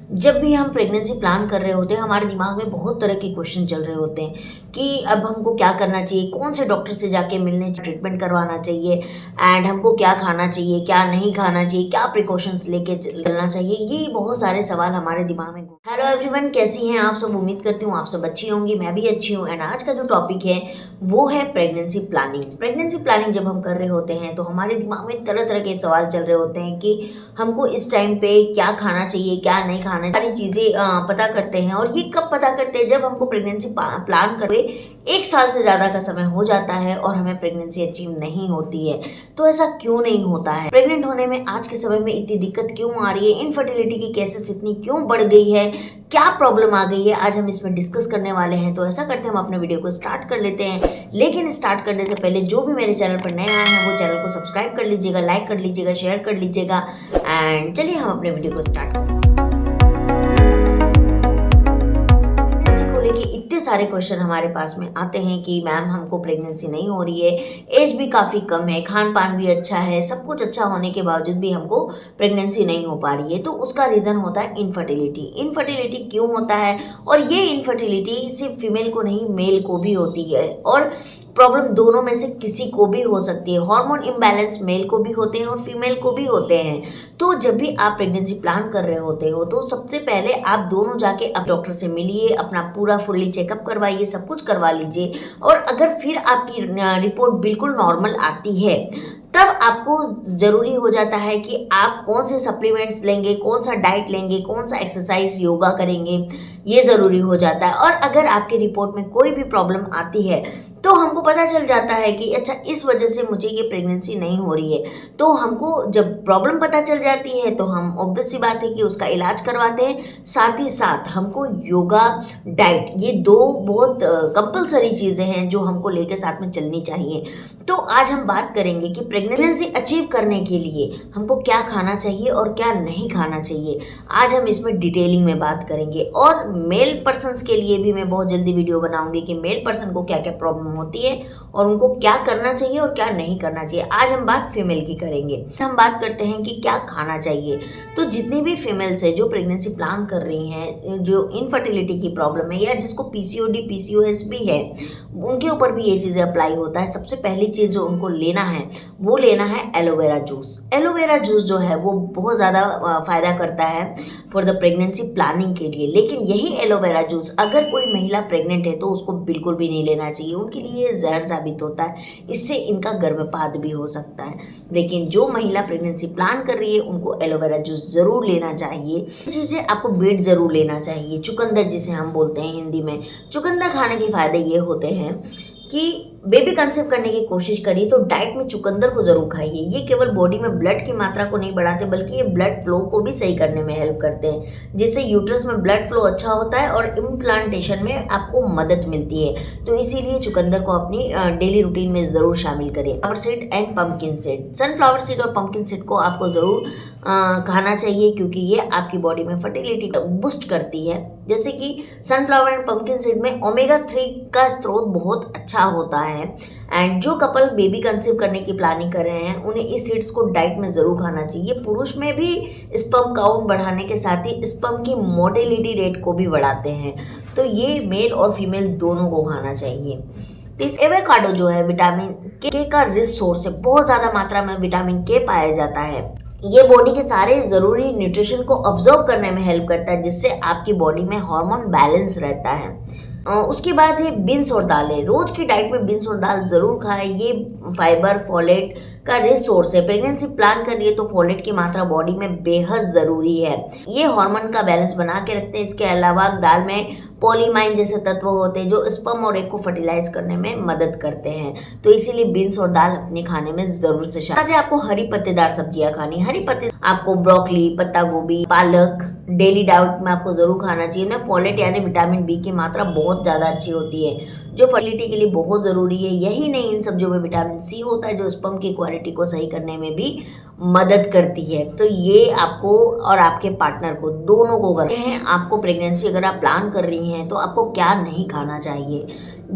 जब भी हम प्रेगनेंसी प्लान कर रहे होते हैं हमारे दिमाग में बहुत तरह के क्वेश्चन चल रहे होते हैं कि अब हमको क्या करना चाहिए, कौन से डॉक्टर से जाके मिलने ट्रीटमेंट करवाना चाहिए एंड हमको क्या खाना चाहिए, क्या नहीं खाना चाहिए, क्या प्रिकॉशंस लेके चलना चाहिए। ये बहुत सारे सवाल हमारे दिमाग में। हेलो एवरीवन, कैसी हैं आप सब? उम्मीद करती हूँ आप सब अच्छी होंगी, मैं भी अच्छी हूँ। एंड आज का जो टॉपिक है वो है प्रेगनेंसी प्लानिंग। प्रेगनेंसी प्लानिंग जब हम कर रहे होते हैं तो हमारे दिमाग में तरह तरह के सवाल चल रहे होते हैं कि हमको इस टाइम पे क्या खाना चाहिए, क्या नहीं खाना, सारी चीज़ें पता करते हैं। और ये कब पता करते हैं? जब हमको प्रेगनेंसी प्लान करते 1 साल से ज़्यादा का समय हो जाता है और हमें प्रेगनेंसी अचीव नहीं होती है। तो ऐसा क्यों नहीं होता है? प्रेग्नेंट होने में आज के समय में इतनी दिक्कत क्यों आ रही है? इनफर्टिलिटी की केसेस इतनी क्यों बढ़ गई है? क्या प्रॉब्लम आ गई है? आज हम इसमें डिस्कस करने वाले हैं। तो ऐसा करते हैं, हम अपने वीडियो को स्टार्ट कर लेते हैं। लेकिन स्टार्ट करने से पहले जो भी मेरे चैनल पर नए आए हैं वो चैनल को सब्सक्राइब कर लीजिएगा, लाइक कर लीजिएगा, शेयर कर लीजिएगा। एंड चलिए हम अपने वीडियो को स्टार्ट करते हैं। इतने सारे क्वेश्चन हमारे पास में आते हैं कि मैम हमको प्रेगनेंसी नहीं हो रही है, एज भी काफ़ी कम है, खान पान भी अच्छा है, सब कुछ अच्छा होने के बावजूद भी हमको प्रेगनेंसी नहीं हो पा रही है। तो उसका रीज़न होता है इनफर्टिलिटी। इनफर्टिलिटी क्यों होता है? और ये इनफर्टिलिटी सिर्फ फीमेल को नहीं, मेल को भी होती है। और प्रॉब्लम दोनों में से किसी को भी हो सकती है। हार्मोन इम्बैलेंस मेल को भी होते हैं और फीमेल को भी होते हैं। तो जब भी आप प्रेगनेंसी प्लान कर रहे होते हो तो सबसे पहले आप दोनों जाके अब डॉक्टर से मिलिए, अपना पूरा फुल्ली चेकअप करवाइए, सब कुछ करवा लीजिए। और अगर फिर आपकी रिपोर्ट बिल्कुल नॉर्मल आती है तब आपको ज़रूरी हो जाता है कि आप कौन से सप्लीमेंट्स लेंगे, कौन सा डाइट लेंगे, कौन सा एक्सरसाइज योगा करेंगे, ये ज़रूरी हो जाता है। और अगर आपकी रिपोर्ट में कोई भी प्रॉब्लम आती है तो हमको पता चल जाता है कि अच्छा इस वजह से मुझे ये प्रेगनेंसी नहीं हो रही है। तो हमको जब प्रॉब्लम पता चल जाती है तो हम ऑब्वियस सी बात है कि उसका इलाज करवाते हैं। साथ ही साथ हमको योगा, डाइट, ये 2 बहुत कंपलसरी चीज़ें हैं जो हमको लेकर साथ में चलनी चाहिए। तो आज हम बात करेंगे कि प्रेगनेंसी अचीव करने के लिए हमको क्या खाना चाहिए और क्या नहीं खाना चाहिए। आज हम इसमें डिटेलिंग में बात करेंगे। और मेल पर्सन्स के लिए भी मैं बहुत जल्दी वीडियो बनाऊंगी कि मेल पर्सन को क्या क्या प्रॉब्लम होती है और उनको क्या करना चाहिए और क्या नहीं करना चाहिए। आज हम बात फीमेल की करेंगे। हम बात करते हैं कि क्या खाना चाहिए। तो जितनी भी फीमेल्स है जो प्रेगनेंसी प्लान कर रही हैं, जो इनफर्टिलिटी की प्रॉब्लम है या जिसको पीसीओडी पीसीओएस भी है, उनके ऊपर भी ये चीज़ें अप्लाई होता है। सबसे पहली चीज़ जो उनको लेना है वो लेना है एलोवेरा जूस। एलोवेरा जूस जो है वो बहुत ज़्यादा फ़ायदा करता है फॉर द प्रेगनेंसी प्लानिंग के लिए। लेकिन यही एलोवेरा जूस अगर कोई महिला प्रेग्नेंट है तो उसको बिल्कुल भी नहीं लेना चाहिए। उनके लिए जहर साबित होता है, इससे इनका गर्भपात भी हो सकता है। लेकिन जो महिला प्रेगनेंसी प्लान कर रही है उनको एलोवेरा जूस ज़रूर लेना चाहिए। चीज़ें आपको बीट ज़रूर लेना चाहिए। चुकंदर जिसे हम बोलते हैं हिंदी में, चुकंदर खाने के फ़ायदे ये होते हैं कि बेबी कंसीव करने की कोशिश करिए तो डाइट में चुकंदर को ज़रूर खाइए। ये केवल बॉडी में ब्लड की मात्रा को नहीं बढ़ाते बल्कि ये ब्लड फ्लो को भी सही करने में हेल्प करते हैं, जिससे यूट्रस में ब्लड फ्लो अच्छा होता है और इम्प्लांटेशन में आपको मदद मिलती है। तो इसीलिए चुकंदर को अपनी डेली रूटीन में ज़रूर शामिल करें। Flower seed and pumpkin seed, sunflower seed और पम्पकिन सीड को आपको ज़रूर खाना चाहिए क्योंकि ये आपकी बॉडी में फर्टिलिटी बूस्ट करती है। जैसे कि सनफ्लावर एंड पम्पकिन सीड में ओमेगा 3 का स्रोत बहुत अच्छा होता है। एंड जो कपल बेबी कंसीव करने की प्लानिंग कर रहे हैं उन्हें इस सीड्स को डाइट में ज़रूर खाना चाहिए। पुरुष में भी स्पर्म काउंट बढ़ाने के साथ ही स्पर्म की मोटिलिटी रेट को भी बढ़ाते हैं। तो ये मेल और फीमेल दोनों को खाना चाहिए। एवोकाडो जो है विटामिन के का रिच सोर्स है, बहुत ज़्यादा मात्रा में विटामिन के पाया जाता है। ये बॉडी के सारे ज़रूरी न्यूट्रिशन को ऑब्जर्व करने में हेल्प करता है, जिससे आपकी बॉडी में हार्मोन बैलेंस रहता है। उसके बाद है बीन्स और दालें। रोज की डाइट में बीन्स और दाल ज़रूर खाएं। ये फाइबर, फोलेट का रिच सोर्स है। प्रेगनेंसी प्लान कर रही है तो फोलेट की मात्रा बॉडी में बेहद ज़रूरी है। ये हार्मोन का बैलेंस बना के रखते हैं। इसके अलावा दाल में पॉलीमाइन जैसे तत्व होते हैं जो स्पर्म और एग को फर्टिलाइज करने में मदद करते हैं। तो इसीलिए बीन्स और दाल अपने खाने में ज़रूर से शामिल। आपको हरी पत्तेदार सब्जियां खानी। हरी पत्ते आपको ब्रोकली, पत्ता गोभी, पालक डेली डाइट में आपको ज़रूर खाना चाहिए। इनमें फोलेट यानी विटामिन बी की मात्रा बहुत ज़्यादा अच्छी होती है जो फर्टिलिटी के लिए बहुत ज़रूरी है। यही नहीं, इन सब्जियों में विटामिन सी होता है जो स्पर्म की क्वालिटी को सही करने में भी मदद करती है। तो ये आपको और आपके पार्टनर को दोनों को करते हैं। आपको प्रेगनेंसी अगर आप प्लान कर रही हैं तो आपको क्या नहीं खाना चाहिए।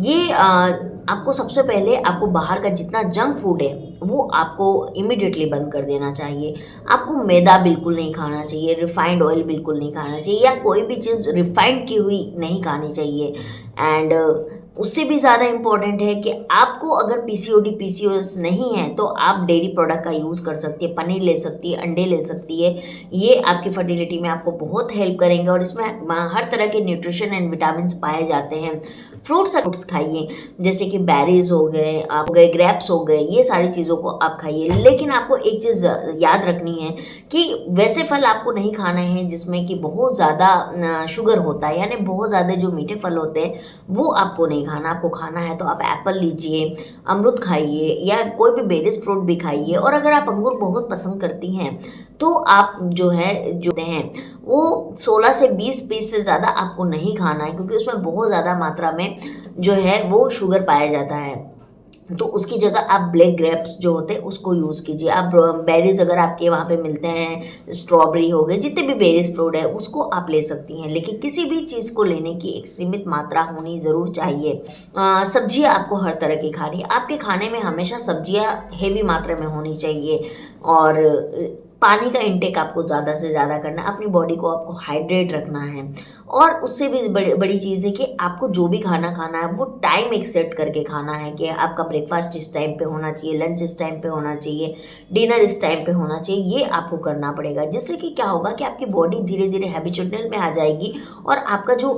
ये आपको सबसे पहले आपको बाहर का जितना जंक फूड है वो आपको इमीडिएटली बंद कर देना चाहिए। आपको मैदा बिल्कुल नहीं खाना चाहिए, रिफाइंड ऑयल बिल्कुल नहीं खाना चाहिए, या कोई भी चीज़ रिफाइंड की हुई नहीं खानी चाहिए। एंड उससे भी ज़्यादा इम्पॉर्टेंट है कि आपको अगर पीसीओडी पीसीओएस नहीं है तो आप डेयरी प्रोडक्ट का यूज़ कर सकती है, पनीर ले सकती है, अंडे ले सकती है। ये आपकी फर्टिलिटी में आपको बहुत हेल्प करेंगे और इसमें हर तरह के न्यूट्रिशन एंड विटामिन्स पाए जाते हैं। फ्रूट्स खाइए, जैसे कि बेरीज हो गए, आप हो गए, ग्रेप्स हो गए, ये सारी चीज़ों को आप खाइए। लेकिन आपको एक चीज़ याद रखनी है कि वैसे फल आपको नहीं खाना है जिसमें कि बहुत ज़्यादा शुगर होता है, यानी बहुत ज़्यादा जो मीठे फल होते हैं वो आपको नहीं खाना। आपको खाना है तो आप एप्पल लीजिए, अमरूद खाइए, या कोई भी बेरीज फ्रूट भी खाइए। और अगर आप अंगूर बहुत पसंद करती हैं तो आप जो हैं वो 16 से 20 पीस से ज़्यादा आपको नहीं खाना है, क्योंकि उसमें बहुत ज़्यादा मात्रा में जो है वो शुगर पाया जाता है। तो उसकी जगह आप ब्लैक ग्रेप्स जो होते हैं उसको यूज़ कीजिए। आप बेरीज अगर आपके वहाँ पे मिलते हैं, स्ट्रॉबेरी हो गए, जितने भी बेरीज फ्रूट है उसको आप ले सकती हैं। लेकिन किसी भी चीज़ को लेने की एक सीमित मात्रा होनी ज़रूर चाहिए। सब्जियाँ आपको हर तरह की खानी है। आपके खाने में हमेशा सब्जियाँ हेवी मात्रा में होनी चाहिए। और पानी का इंटेक आपको ज़्यादा से ज़्यादा करना है, अपनी बॉडी को आपको हाइड्रेट रखना है। और उससे भी बड़ी चीज़ है कि आपको जो भी खाना खाना है वो टाइम एक सेट करके खाना है, कि आपका ब्रेकफास्ट इस टाइम पे होना चाहिए, लंच इस टाइम पे होना चाहिए, डिनर इस टाइम पे होना चाहिए। ये आपको करना पड़ेगा, जिससे कि क्या होगा कि आपकी बॉडी धीरे धीरे हैबिचुअल में आ जाएगी और आपका जो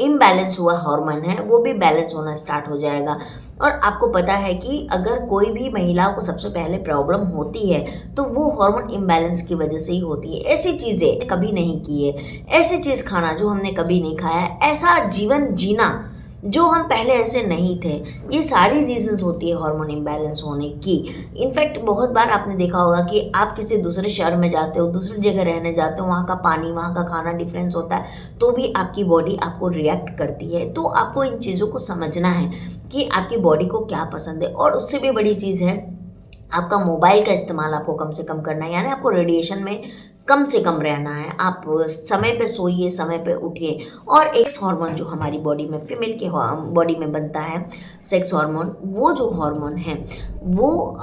इम्बैलेंस हुआ हार्मोन है वो भी बैलेंस होना स्टार्ट हो जाएगा। और आपको पता है कि अगर कोई भी महिला को सबसे पहले प्रॉब्लम होती है तो वो हार्मोन इम्बैलेंस की वजह से ही होती है। ऐसी चीज़ें कभी नहीं की है, ऐसी चीज़ खाना जो हमने कभी नहीं खाया है, ऐसा जीवन जीना जो हम पहले ऐसे नहीं थे, ये सारी रीजंस होती है हार्मोन इम्बैलेंस होने की। इनफैक्ट बहुत बार आपने देखा होगा कि आप किसी दूसरे शहर में जाते हो, दूसरी जगह रहने जाते हो, वहाँ का पानी, वहाँ का खाना डिफरेंस होता है, तो भी आपकी बॉडी आपको रिएक्ट करती है। तो आपको इन चीज़ों को समझना है कि आपकी बॉडी को क्या पसंद है। और उससे भी बड़ी चीज़ है, आपका मोबाइल का इस्तेमाल आपको कम से कम करना है, यानी आपको रेडिएशन में कम से कम रहना है। आप समय पे सोइए, समय पे उठिए। और एक हार्मोन जो हमारी बॉडी में, फीमेल के बॉडी में बनता है, सेक्स हार्मोन, वो जो हार्मोन है वो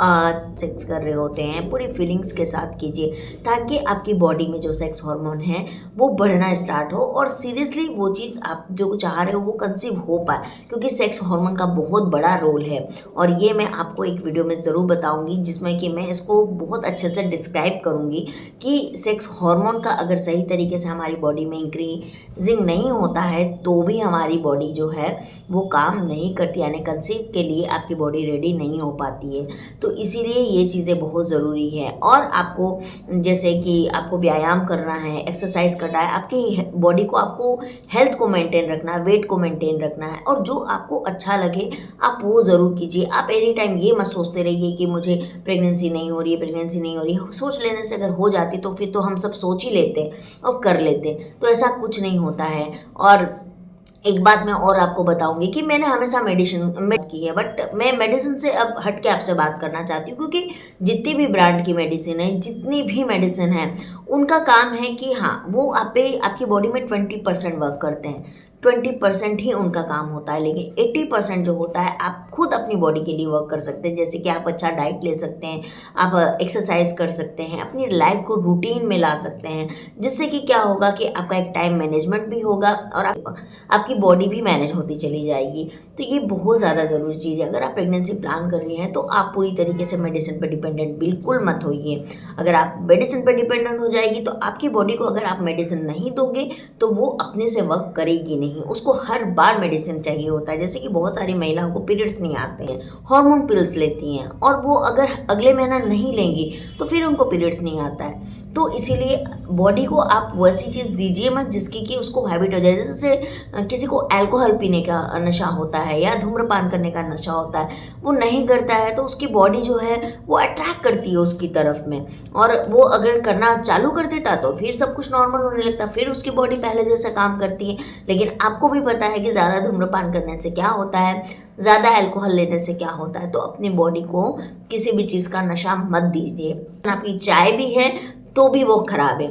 सेक्स कर रहे होते हैं पूरी फीलिंग्स के साथ कीजिए, ताकि आपकी बॉडी में जो सेक्स हार्मोन है वो बढ़ना स्टार्ट हो और सीरियसली वो चीज़ आप जो चाह रहे हो वो कंसीव हो पाए, क्योंकि सेक्स हार्मोन का बहुत बड़ा रोल है। और ये मैं आपको एक वीडियो में ज़रूर बताऊंगी, जिसमें कि मैं इसको बहुत अच्छे से डिस्क्राइब करूंगी कि सेक्स हार्मोन का अगर सही तरीके से हमारी बॉडी में इंक्रीजिंग नहीं होता है तो भी हमारी बॉडी जो है वो काम नहीं करती, यानी कंसीव के लिए आपकी बॉडी रेडी नहीं हो पाती है। तो इसीलिए ये चीज़ें बहुत ज़रूरी है। और आपको जैसे कि आपको व्यायाम करना है, एक्सरसाइज करना है, आपकी बॉडी को, आपको हेल्थ को मेंटेन रखना है, वेट को मेंटेन रखना है, और जो आपको अच्छा लगे आप वो ज़रूर कीजिए। आप एनी टाइम ये मत सोचते रहिए कि मुझे प्रेगनेंसी नहीं हो रही है, प्रेगनेंसी नहीं हो रही है। सोच लेने से अगर हो जाती तो फिर तो हम सब सोच ही लेते और कर लेते, तो ऐसा कुछ नहीं होता है। और एक बात मैं और आपको बताऊंगी कि मैंने हमेशा मेडिसिन की है, बट मैं मेडिसिन से अब हट के आपसे बात करना चाहती हूँ, क्योंकि जितनी भी ब्रांड की मेडिसिन है, जितनी भी मेडिसिन है, उनका काम है कि हाँ वो आपकी बॉडी में 20% वर्क करते हैं, 20% ही उनका काम होता है। लेकिन 80% जो होता है आप खुद अपनी बॉडी के लिए वर्क कर सकते हैं। जैसे कि आप अच्छा डाइट ले सकते हैं, आप एक्सरसाइज कर सकते हैं, अपनी लाइफ को रूटीन में ला सकते हैं, जिससे कि क्या होगा कि आपका एक टाइम मैनेजमेंट भी होगा और आपकी बॉडी भी मैनेज होती चली जाएगी। तो ये बहुत ज़्यादा ज़रूरी चीज़ है। अगर आप प्रेगनेंसी प्लान कर रही हैं तो आप पूरी तरीके से मेडिसिन पर डिपेंडेंट बिल्कुल मत होइए। अगर आप मेडिसिन पर डिपेंडेंट हो जाएगी तो आपकी बॉडी को अगर आप मेडिसिन नहीं दोगे तो वो अपने से वर्क करेगी नहीं, उसको हर बार मेडिसिन चाहिए होता है। जैसे कि बहुत सारी महिलाओं को पीरियड्स नहीं आते हैं, हार्मोन पिल्स लेती हैं, और वो अगर अगले महीना नहीं लेंगी तो फिर उनको पीरियड्स नहीं आता है। तो इसीलिए बॉडी को आप वैसी चीज़ दीजिए मत जिसकी कि उसको हैबिट हो जाए। जैसे किसी को अल्कोहल पीने का नशा होता है या धूम्रपान करने का नशा होता है, वो नहीं करता है तो उसकी बॉडी जो है वो अट्रैक्ट करती है उसकी तरफ में, और वो अगर करना चालू कर देता तो फिर सब कुछ नॉर्मल होने लगता, फिर उसकी बॉडी पहले जैसा काम करती है। लेकिन आपको भी पता है कि ज़्यादा धूम्रपान करने से क्या होता है, ज़्यादा अल्कोहल लेने से क्या होता है। तो अपनी बॉडी को किसी भी चीज़ का नशा मत दीजिए। आपकी चाय भी है तो भी वो खराब है।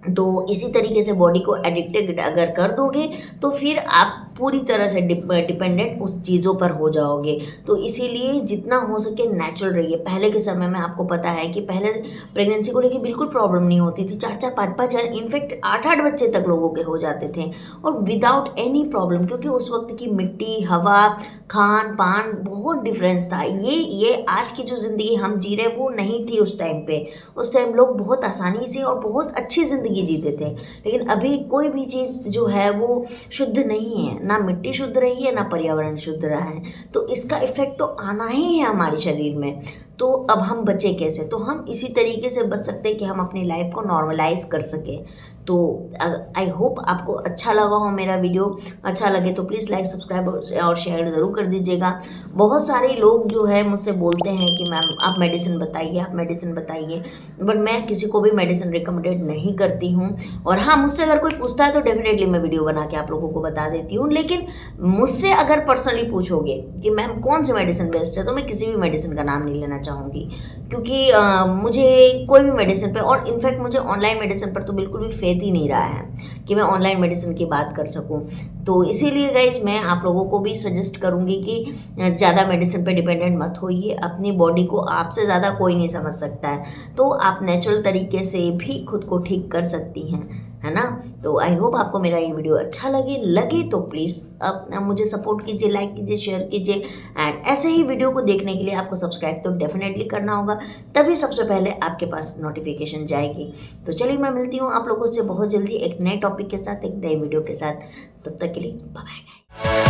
तो इसी तरीके से बॉडी को एडिक्टेड अगर कर दोगे तो फिर आप पूरी तरह से डिपेंडेंट उस चीज़ों पर हो जाओगे। तो इसीलिए जितना हो सके नेचुरल रहिए। पहले के समय में आपको पता है कि पहले प्रेगनेंसी को लेके बिल्कुल प्रॉब्लम नहीं होती थी, 4-4 5-5 इनफैक्ट 8-8 बच्चे तक लोगों के हो जाते थे और विदाउट एनी प्रॉब्लम, क्योंकि उस वक्त की मिट्टी, हवा, खान पान बहुत डिफरेंस था। ये आज की जो ज़िंदगी हम जी रहे वो नहीं थी उस टाइम पे। उस टाइम लोग बहुत आसानी से और बहुत अच्छी ज़िंदगी जीते थे, लेकिन अभी कोई भी चीज़ जो है वो शुद्ध नहीं है, ना मिट्टी शुद्ध रही है, ना पर्यावरण शुद्ध रहा है। तो इसका इफ़ेक्ट तो आना ही है हमारे शरीर में। तो अब हम बचे कैसे? तो हम इसी तरीके से बच सकते हैं कि हम अपनी लाइफ को नॉर्मलाइज़ कर सकें। तो आई होप आपको अच्छा लगा हो मेरा वीडियो। अच्छा लगे तो प्लीज़ लाइक, सब्सक्राइब और शेयर ज़रूर कर दीजिएगा। बहुत सारे लोग जो है मुझसे बोलते हैं कि मैम आप मेडिसिन बताइए, आप मेडिसिन बताइए, बट मैं किसी को भी मेडिसिन रिकमेंडेड नहीं करती हूँ। और हाँ, मुझसे अगर कोई पूछता है तो डेफिनेटली मैं वीडियो बना के आप लोगों को बता देती हूँ, लेकिन मुझसे अगर पर्सनली पूछोगे कि मैम कौन सी मेडिसिन बेस्ट है, तो मैं किसी भी मेडिसिन का नाम नहीं लेना चाहूँगी, क्योंकि मुझे कोई भी मेडिसिन पे, और इनफैक्ट मुझे ऑनलाइन मेडिसिन पर तो बिल्कुल भी फेथ ही नहीं रहा है कि मैं ऑनलाइन मेडिसिन की बात कर सकूं। तो इसीलिए गाइज मैं आप लोगों को भी सजेस्ट करूंगी कि ज़्यादा मेडिसिन पे डिपेंडेंट मत होइए। अपनी बॉडी को आपसे ज़्यादा कोई नहीं समझ सकता है, तो आप नेचुरल तरीके से भी खुद को ठीक कर सकती हैं, है ना। तो आई होप आपको मेरा ये वीडियो अच्छा लगे तो प्लीज़ आप मुझे सपोर्ट कीजिए, लाइक कीजिए, शेयर कीजिए, एंड ऐसे ही वीडियो को देखने के लिए आपको सब्सक्राइब तो डेफिनेटली करना होगा, तभी सबसे पहले आपके पास नोटिफिकेशन जाएगी। तो चलिए मैं मिलती हूँ आप लोगों से बहुत जल्दी एक नए टॉपिक के साथ, एक नए वीडियो के साथ। तब तक के लिए बाय बाय।